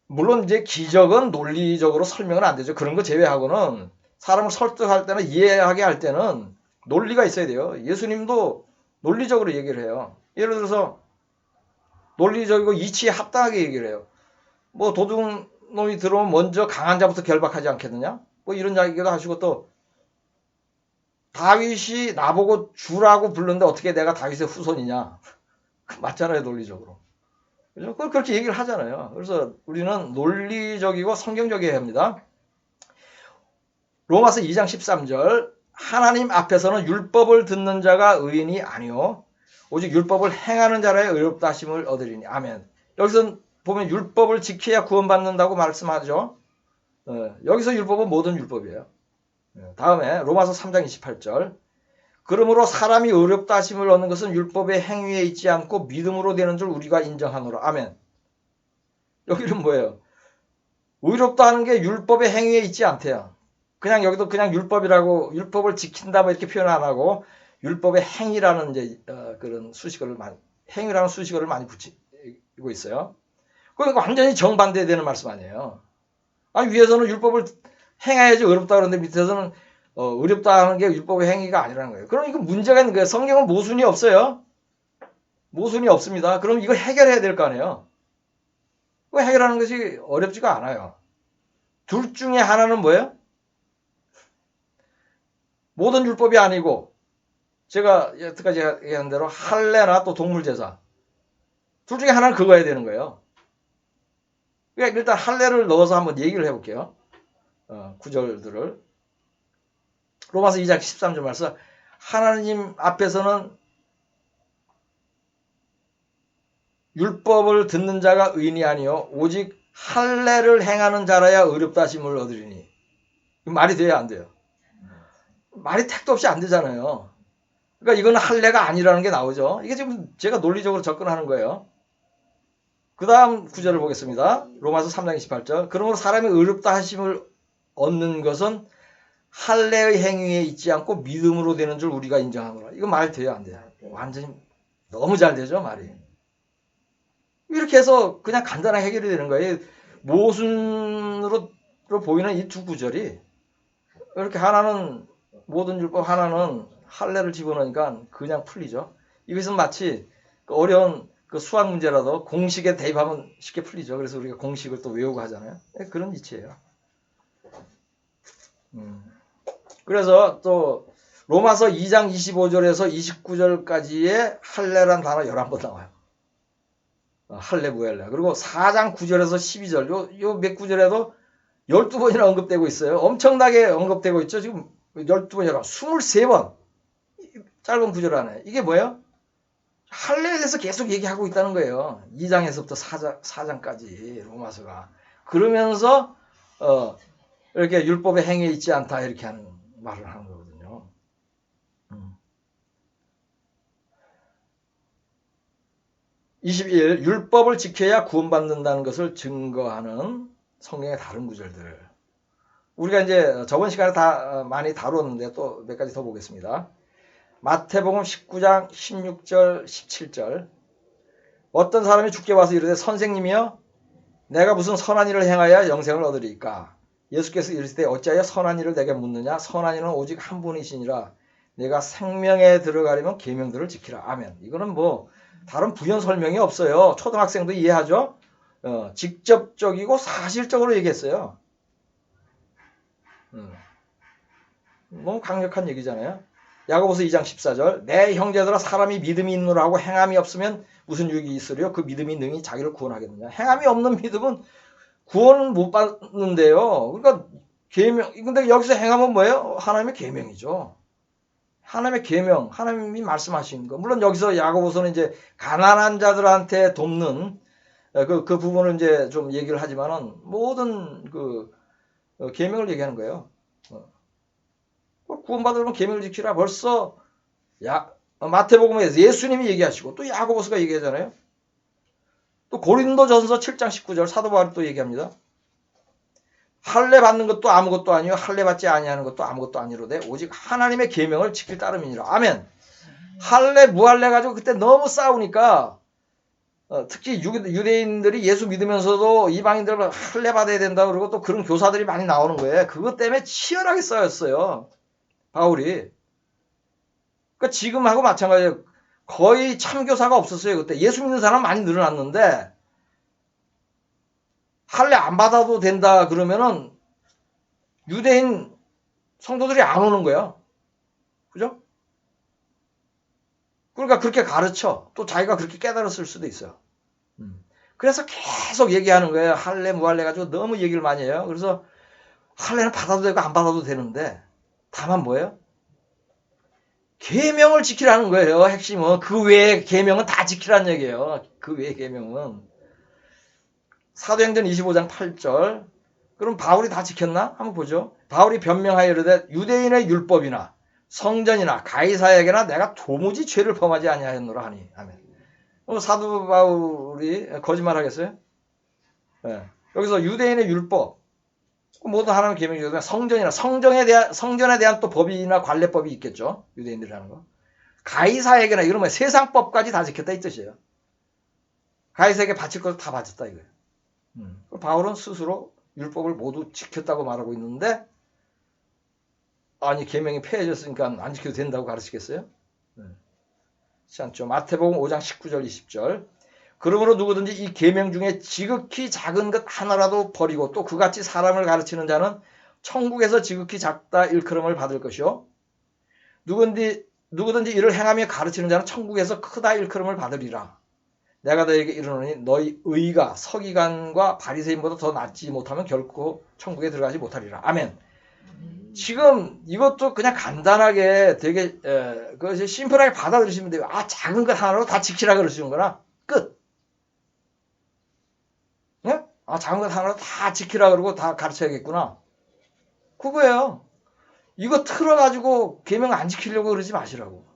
물론 이제 기적은 논리적으로 설명은 안 되죠. 그런 거 제외하고는 사람을 설득할 때는 이해하게 할 때는 논리가 있어야 돼요. 예수님도 논리적으로 얘기를 해요. 예를 들어서 논리적이고 이치에 합당하게 얘기를 해요. 뭐 도둑놈이 들어오면 먼저 강한 자부터 결박하지 않겠느냐? 뭐 이런 이야기도 하시고 또 다윗이 나보고 주라고 부르는데 어떻게 내가 다윗의 후손이냐? 맞잖아요, 논리적으로. 그죠? 그렇게 얘기를 하잖아요. 그래서 우리는 논리적이고 성경적이어야 합니다. 로마서 2장 13절 하나님 앞에서는 율법을 듣는 자가 의인이 아니요 오직 율법을 행하는 자라의 의롭다 하심을 얻으리니. 아멘. 여기서 보면 율법을 지켜야 구원받는다고 말씀하죠. 여기서 율법은 모든 율법이에요. 다음에 로마서 3장 28절 그러므로 사람이 의롭다 하심을 얻는 것은 율법의 행위에 있지 않고 믿음으로 되는 줄 우리가 인정하노라. 아멘. 여기는 뭐예요? 의롭다 하는 게 율법의 행위에 있지 않대요. 그냥 여기도 그냥 율법이라고 율법을 지킨다 뭐 이렇게 표현 안 하고 율법의 행위라는 이제 그런 수식어를 행위라는 수식어를 많이 붙이고 있어요. 그러니까 완전히 정반대되는 말씀 아니에요. 아니 위에서는 율법을 행해야지 의롭다 그러는데 밑에서는 의롭다 하는 게 율법의 행위가 아니라는 거예요. 그럼 이거 문제가 있는 거예요. 성경은 모순이 없어요. 모순이 없습니다. 그럼 이거 해결해야 될 거 아니에요. 그 해결하는 것이 어렵지가 않아요. 둘 중에 하나는 뭐예요? 모든 율법이 아니고 제가 여태까지 얘기한 대로 할례나 또 동물제사 둘 중에 하나는 그거야 되는 거예요. 그러니까 일단 할례를 넣어서 한번 얘기를 해볼게요. 구절들을. 로마서 2장 13절 말씀. 하나님 앞에서는 율법을 듣는 자가 의인이 아니요 오직 할례를 행하는 자라야 의롭다 하심을 얻으리니. 말이 돼야 안 돼요? 말이 택도 없이 안 되잖아요. 그러니까 이거는 할례가 아니라는 게 나오죠. 이게 지금 제가 논리적으로 접근하는 거예요. 그 다음 구절을 보겠습니다. 로마서 3장 28절. 그러므로 사람이 의롭다 하심을 얻는 것은 할례의 행위에 있지 않고 믿음으로 되는 줄 우리가 인정하노라. 이거 말 돼요 안 돼요? 완전히 너무 잘 되죠 말이. 이렇게 해서 그냥 간단하게 해결이 되는 거예요. 모순으로 보이는 이 두 구절이 이렇게 하나는 모든 율법 하나는 할례를 집어넣으니까 그냥 풀리죠. 이것은 마치 어려운 그 수학 문제라도 공식에 대입하면 쉽게 풀리죠. 그래서 우리가 공식을 또 외우고 하잖아요. 그런 이치예요. 그래서 또 로마서 2장 25절에서 29절까지의 할례란 단어 11번 나와요. 할례 무할례. 그리고 4장 9절에서 12절 요 몇 구절에도 12번이나 언급되고 있어요. 엄청나게 언급되고 있죠. 지금 12번이라 23번 짧은 구절 안에. 이게 뭐예요? 할례에 대해서 계속 얘기하고 있다는 거예요. 2장에서부터 4장까지 로마서가. 그러면서 이렇게 율법의 행위에 있지 않다 이렇게 하는 말을 하는 거거든요. 21. 율법을 지켜야 구원받는다는 것을 증거하는 성경의 다른 구절들. 우리가 이제 저번 시간에 다 많이 다루었는데 또 몇 가지 더 보겠습니다. 마태복음 19장 16절 17절. 어떤 사람이 주께 와서 이르되 선생님이여 내가 무슨 선한 일을 행하여 영생을 얻으리까? 예수께서 이르시되 어찌하여 선한 일을 내게 묻느냐? 선한 일은 오직 한 분이시니라. 내가 생명에 들어가려면 계명들을 지키라. 아멘. 이거는 뭐 다른 부연 설명이 없어요. 초등학생도 이해하죠? 직접적이고 사실적으로 얘기했어요. 너무 강력한 얘기잖아요. 야고보서 2장 14절. 내 형제들아 사람이 믿음이 있노라 하고 행함이 없으면 무슨 유익이 있으리요? 그 믿음이 능히 자기를 구원하겠느냐. 행함이 없는 믿음은 구원을 못 받는데요. 그러니까 계명. 근데 여기서 행함은 뭐예요? 하나님의 계명이죠. 하나님의 계명, 하나님이 말씀하신 거. 물론 여기서 야고보서는 이제 가난한 자들한테 돕는 그 부분을 이제 좀 얘기를 하지만은 모든 그 계명을 얘기하는 거예요. 구원받으려면 계명을 지키라. 벌써 마태복음에 예수님이 얘기하시고 또 야고보서가 얘기하잖아요. 또 고린도전서 7장 19절 사도 바울이 또 얘기합니다. 할례 받는 것도 아무것도 아니요 할례 받지 아니하는 것도 아무것도 아니로되 오직 하나님의 계명을 지킬 따름이니라. 아멘. 할례 무할례 가지고 그때 너무 싸우니까 특히 유대인들이 예수 믿으면서도 이방인들 할례 받아야 된다 그러고 또 그런 교사들이 많이 나오는 거예요. 그것 때문에 치열하게 싸웠어요. 바울이. 그러니까 지금하고 마찬가지예요. 거의 참교사가 없었어요. 그때 예수 믿는 사람 많이 늘어났는데 할례 안 받아도 된다 그러면은 유대인 성도들이 안 오는 거야. 그죠? 그러니까 그렇게 가르쳐. 또 자기가 그렇게 깨달았을 수도 있어요. 그래서 계속 얘기하는 거예요. 할례 무할례 가지고 너무 얘기를 많이 해요. 그래서 할례는 받아도 되고 안 받아도 되는데 다만 뭐예요? 계명을 지키라는 거예요. 핵심은. 그 외의 계명은 다 지키라는 얘기예요. 그 외의 계명은. 사도행전 25장 8절. 그럼 바울이 다 지켰나? 한번 보죠. 바울이 변명하여 이르되 유대인의 율법이나 성전이나 가이사에게나 내가 도무지 죄를 범하지 아니하였노라 하니. 아멘. 사도 바울이 거짓말하겠어요? 네. 여기서 유대인의 율법 모두 하나님 계명이거든요. 성전이나 성전에 대한 또 법이나 관례법이 있겠죠. 유대인들이 하는 거. 가이사에게나 이런 뭐 세상법까지 다 지켰다 이 뜻이에요. 가이사에게 바칠 것을 다 바쳤다 이거예요. 바울은 스스로 율법을 모두 지켰다고 말하고 있는데 아니 계명이 폐해졌으니까 안 지켜도 된다고 가르치겠어요? 그렇지 않죠. 마태복음 5장 19절 20절. 그러므로 누구든지 이 계명 중에 지극히 작은 것 하나라도 버리고 또 그같이 사람을 가르치는 자는 천국에서 지극히 작다 일컬음을 받을 것이요 누구든지 이를 행하며 가르치는 자는 천국에서 크다 일컬음을 받으리라. 내가 너에게 이르노니 너희 의가 서기관과 바리새인보다 더 낫지 못하면 결코 천국에 들어가지 못하리라. 아멘. 지금 이것도 그냥 간단하게 되게 그것이 심플하게 받아들이시면 돼요. 아, 작은 것 하나로 다 지키라 그러시는 거나 끝. 네? 아, 작은 것 하나로 다 지키라 그러고 다 가르쳐야겠구나. 그거예요. 이거 틀어가지고 계명 안 지키려고 그러지 마시라고.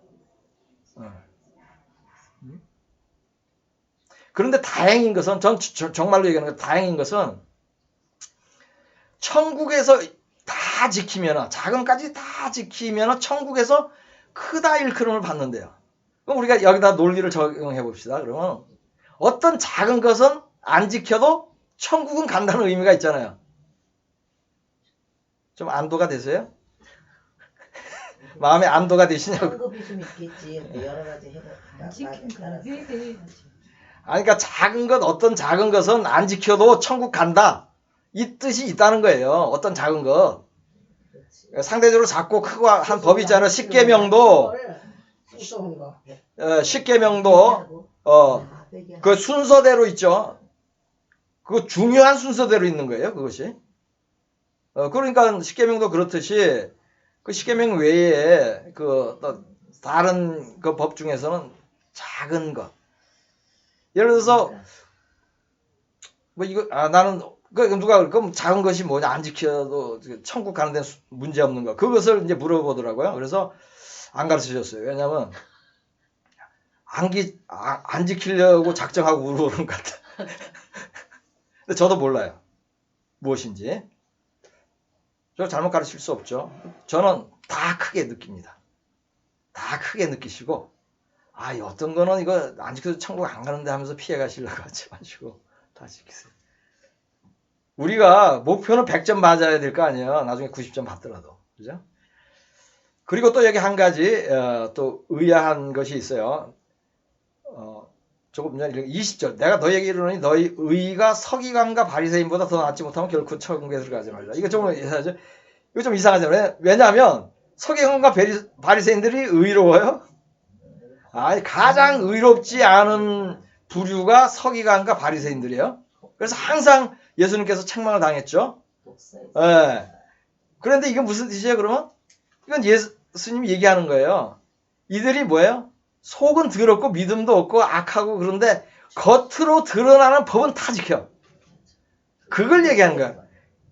그런데 다행인 것은 전 정말로 얘기하는 거 다행인 것은 천국에서 다 지키면 작은까지 다 지키면 천국에서 크다 일컬음을 받는데요. 그럼 우리가 여기다 논리를 적용해 봅시다. 그러면 어떤 작은 것은 안 지켜도 천국은 간다는 의미가 있잖아요. 좀 안도가 되세요? 마음에 안도가 되시냐고. 상급이 좀 있겠지. 여러 가지 해봐. 아니, 그러니까 작은 것, 어떤 작은 것은 안 지켜도 천국 간다. 이 뜻이 있다는 거예요. 어떤 작은 것. 상대적으로 작고 크고 한 법이 있잖아요. 십계명도 그 순서대로 있죠. 그 중요한 순서대로 있는 거예요. 그것이. 그러니까 십계명도 그렇듯이 그 십계명 외에 그 다른 그 법 중에서는 작은 것. 예를 들어서 뭐 이거 나는 누가 그럼 작은 것이 뭐냐 안 지켜도 천국 가는 데는 문제 없는 거 그것을 이제 물어보더라고요. 그래서 안 가르쳐 줬어요. 왜냐면 안 지키려고 작정하고 물어보는 것 같아. 근데 저도 몰라요. 무엇인지. 저 잘못 가르칠 수 없죠. 저는 다 크게 느낍니다. 다 크게 느끼시고 어떤 거는 이거 안 지켜도 천국 안 가는데 하면서 피해 가시려고 하지 마시고 다 지키세요. 우리가 목표는 100점 맞아야 될 거 아니에요. 나중에 90점 받더라도. 그죠? 그리고 또 여기 한 가지 또 의아한 것이 있어요. 조금 전에 20절. 내가 너에게 이르노니 너희 의가 서기관과 바리새인보다 더 낫지 못하면 결코 천국에 들어가지 말라. 이거 좀 이상하잖아요. 왜냐하면 서기관과 바리새인들이 의로워요? 가장 의롭지 않은 부류가 서기관과 바리새인들이에요. 그래서 항상 예수님께서 책망을 당했죠. 예. 그런데 이게 무슨 뜻이에요, 그러면? 이건 예수님이 얘기하는 거예요. 이들이 뭐예요? 속은 더럽고 믿음도 없고 악하고 그런데 겉으로 드러나는 법은 다 지켜. 그걸 얘기하는 거야.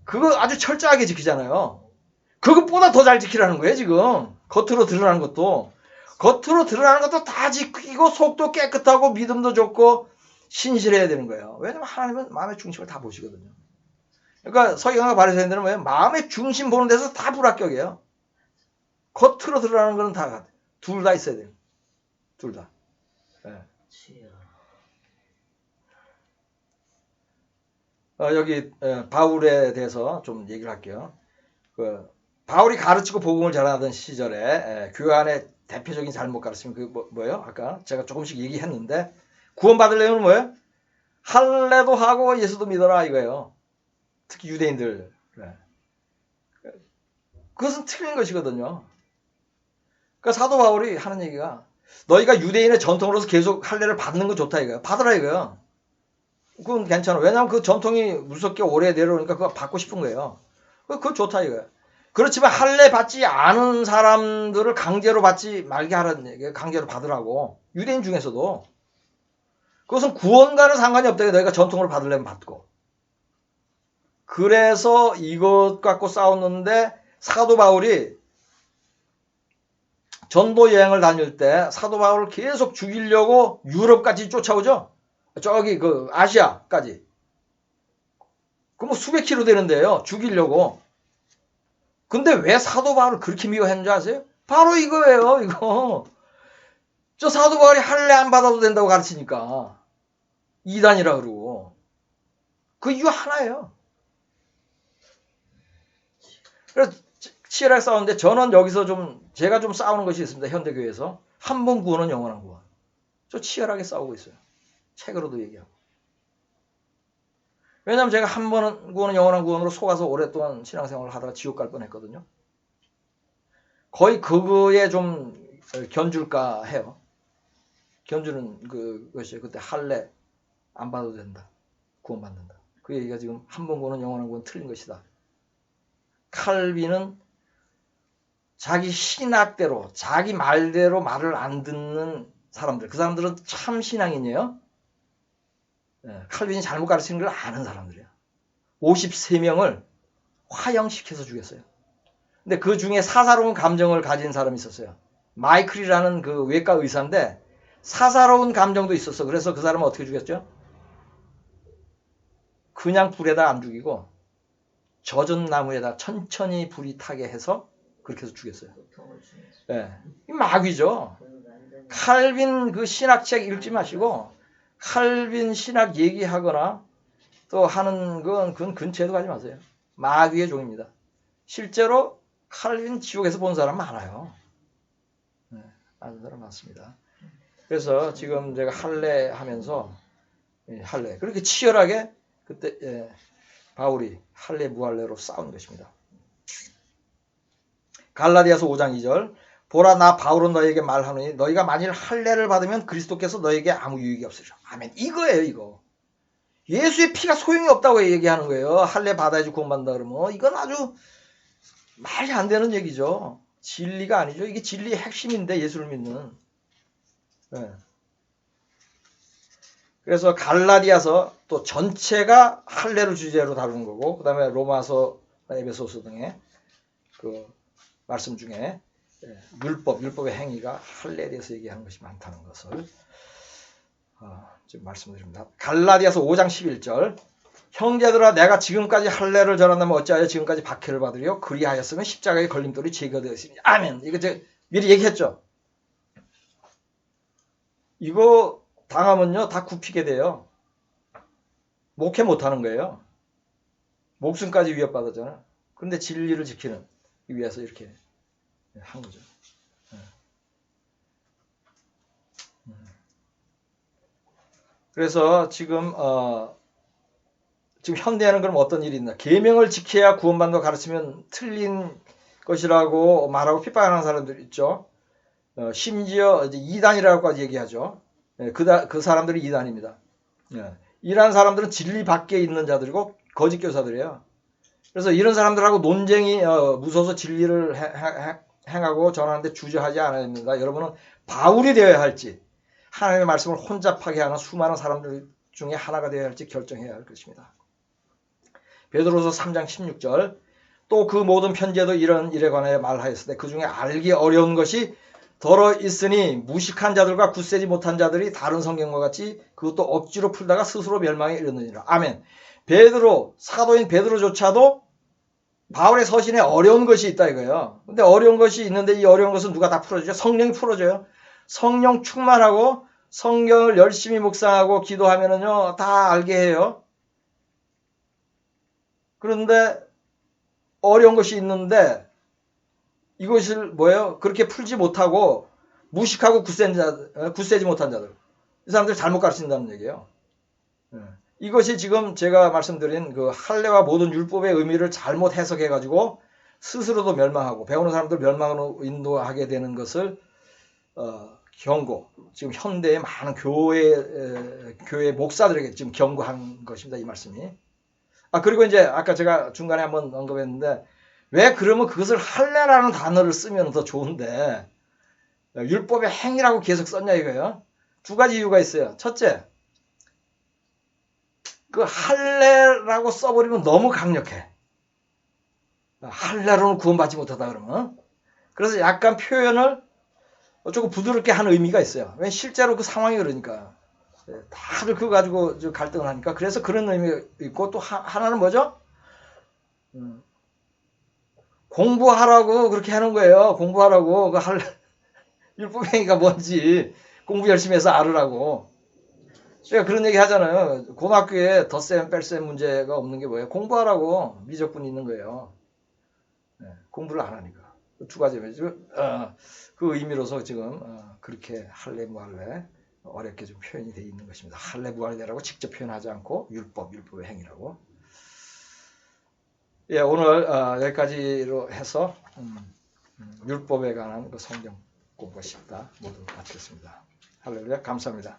그거 아주 철저하게 지키잖아요. 그것보다 더 잘 지키라는 거예요, 지금. 겉으로 드러나는 것도. 겉으로 드러나는 것도 다 지키고 속도 깨끗하고 믿음도 좋고 신실해야 되는 거예요. 왜냐면 하나님은 마음의 중심을 다 보시거든요. 그러니까 서기관과 바리새인들은 뭐예요? 마음의 중심 보는 데서 다 불합격이에요. 겉으로 드러나는 거는 다 같아요. 둘 다 있어야 돼요. 둘 다. 네. 여기 바울에 대해서 좀 얘기를 할게요. 바울이 가르치고 복음을 전하던 시절에 교회 안에 대표적인 잘못 가르치면 그게 뭐예요? 아까 제가 조금씩 얘기했는데 구원받으려면 뭐예요? 할례도 하고 예수도 믿어라 이거예요. 특히 유대인들. 그것은 틀린 것이거든요. 그러니까 사도 바울이 하는 얘기가 너희가 유대인의 전통으로서 계속 할례를 받는 건 좋다 이거예요. 받으라 이거예요. 그건 괜찮아. 왜냐하면 그 전통이 무섭게 오래 내려오니까 그거 받고 싶은 거예요. 그건 좋다 이거예요. 그렇지만 할례 받지 않은 사람들을 강제로 받지 말게 하라는 얘기예요. 강제로 받으라고. 유대인 중에서도. 그것은 구원과는 상관이 없다. 너희가 전통으로 받으려면 받고. 그래서 이것 갖고 싸웠는데 사도 바울이 전도 여행을 다닐 때 사도 바울을 계속 죽이려고 유럽까지 쫓아오죠. 저기 아시아까지. 그 뭐 수백 킬로 되는데요. 죽이려고. 근데 왜 사도 바울을 그렇게 미워했는지 아세요? 바로 이거예요. 이거. 저 사도 바울이 할례 안 받아도 된다고 가르치니까. 이단이라 그러고. 그 이유 하나예요. 그래서 치열하게 싸우는데 저는 여기서 제가 좀 싸우는 것이 있습니다. 현대교회에서. 한 번 구원은 영원한 구원. 저 치열하게 싸우고 있어요. 책으로도 얘기하고. 왜냐하면 제가 한 번 구원은 영원한 구원으로 속아서 오랫동안 신앙생활을 하다가 지옥 갈 뻔했거든요. 거의 그거에 좀 견줄까 해요. 견주는 그것이 그때 할례 안 받아도 된다. 구원받는다. 그 얘기가 지금 한 번 구원은 영원한 구원 틀린 것이다. 칼빈은 자기 신학대로 자기 말대로 말을 안 듣는 사람들, 그 사람들은 참 신앙인이에요. 칼빈이 잘못 가르치는 걸 아는 사람들이에요. 53명을 화형시켜서 죽였어요. 근데 그 중에 사사로운 감정을 가진 사람이 있었어요. 마이클이라는 그 외과 의사인데 사사로운 감정도 있었어. 그래서 그 사람은 어떻게 죽였죠? 그냥 불에다 안 죽이고 젖은 나무에다 천천히 불이 타게 해서 그렇게 해서 죽였어요. 예. 마귀죠. 칼빈 그 신학책 읽지 마시고 칼빈 신학 얘기하거나 또 하는 건 그건 근처에도 가지 마세요. 마귀의 종입니다. 실제로 칼빈 지옥에서 본 사람 많아요. 네, 아는 사람 많습니다. 그래서 지금 제가 할례 하면서 할례 그렇게 치열하게 그때 바울이 할례 무할례로 싸운 것입니다. 갈라디아서 5장 2절 보라 나 바울은 너에게 말하노니 너희가 만일 할례를 받으면 그리스도께서 너에게 아무 유익이 없으리라. 아멘. 이거예요 이거. 예수의 피가 소용이 없다고 얘기하는 거예요. 할례 받아야지 구원받는다 그러면 이건 아주 말이 안 되는 얘기죠. 진리가 아니죠. 이게 진리의 핵심인데 예수를 믿는. 네. 그래서 갈라디아서 또 전체가 할례를 주제로 다루는 거고 그 다음에 로마서, 에베소서 등의 그 말씀 중에 율법의 행위가 할례에 대해서 얘기하는 것이 많다는 것을 지금 말씀드립니다. 갈라디아서 5장 11절 형제들아 내가 지금까지 할례를 전한다면 어찌하여 지금까지 박해를 받으리요? 그리하였으면 십자가의 걸림돌이 제거되었으니 아멘. 이거 제가 미리 얘기했죠. 이거 당하면요 다 굽히게 돼요. 목회 못하는 거예요. 목숨까지 위협받았잖아. 그런데 진리를 지키는 위해서 이렇게 한 거죠. 그래서 지금 현대에는 그럼 어떤 일이 있나? 계명을 지켜야 구원받는다고 가르치면 틀린 것이라고 말하고 핍박하는 사람들 있죠. 심지어 이제 이단이라고까지 얘기하죠. 그 사람들이 이단입니다. 이런 사람들은 진리 밖에 있는 자들이고 거짓 교사들이에요. 그래서 이런 사람들하고 논쟁이 무서워서 진리를 행하고 전하는데 주저하지 않아야 됩니다. 여러분은 바울이 되어야 할지 하나님의 말씀을 혼잡하게 하는 수많은 사람들 중에 하나가 되어야 할지 결정해야 할 것입니다. 베드로서 3장 16절 또 그 모든 편지에도 이런 일에 관하여 말하였을 때 그 중에 알기 어려운 것이 더러 있으니 무식한 자들과 굳세지 못한 자들이 다른 성경과 같이 그것도 억지로 풀다가 스스로 멸망에 이르느니라. 아멘. 사도인 베드로조차도 바울의 서신에 어려운 것이 있다 이거예요. 근데 어려운 것이 있는데 이 어려운 것은 누가 다 풀어주죠? 성령이 풀어줘요. 성령 충만하고 성경을 열심히 묵상하고 기도하면은요 다 알게 해요. 그런데 어려운 것이 있는데 이것을 뭐예요? 그렇게 풀지 못하고 무식하고 굳세지 못한 자들. 이 사람들 잘못 가르친다는 얘기예요. 이것이 지금 제가 말씀드린 그 할례와 모든 율법의 의미를 잘못 해석해가지고 스스로도 멸망하고 배우는 사람들 멸망으로 인도하게 되는 것을 경고. 지금 현대의 많은 교회 목사들에게 지금 경고한 것입니다. 이 말씀이. 그리고 이제 아까 제가 중간에 한번 언급했는데 왜 그러면 그것을 할례라는 단어를 쓰면 더 좋은데 율법의 행위라고 계속 썼냐 이거예요. 두 가지 이유가 있어요. 첫째, 그 할례라고 써버리면 너무 강력해. 할례로는 구원받지 못하다 그러면. 그래서 약간 표현을 조금 부드럽게 하는 의미가 있어요. 왜 실제로 그 상황이 그러니까. 다들 그거 가지고 갈등을 하니까. 그래서 그런 의미가 있고 또 하나는 뭐죠? 공부하라고 그렇게 하는 거예요. 공부하라고. 그 율법행위가 뭔지 공부 열심히 해서 알으라고. 제가 그런 얘기 하잖아요. 고등학교에 덧셈 뺄셈 문제가 없는 게 뭐예요? 공부하라고 미적분이 있는 거예요. 공부를 안 하니까. 두 가지죠. 그 의미로서 지금 그렇게 할례 무할례 어렵게 좀 표현이 되어 있는 것입니다. 할례 무할례라고 직접 표현하지 않고 율법의 행위라고. 오늘 여기까지로 해서 율법에 관한 그 성경 공부가 쉽다 모두 마쳤습니다. 할렐루야 감사합니다.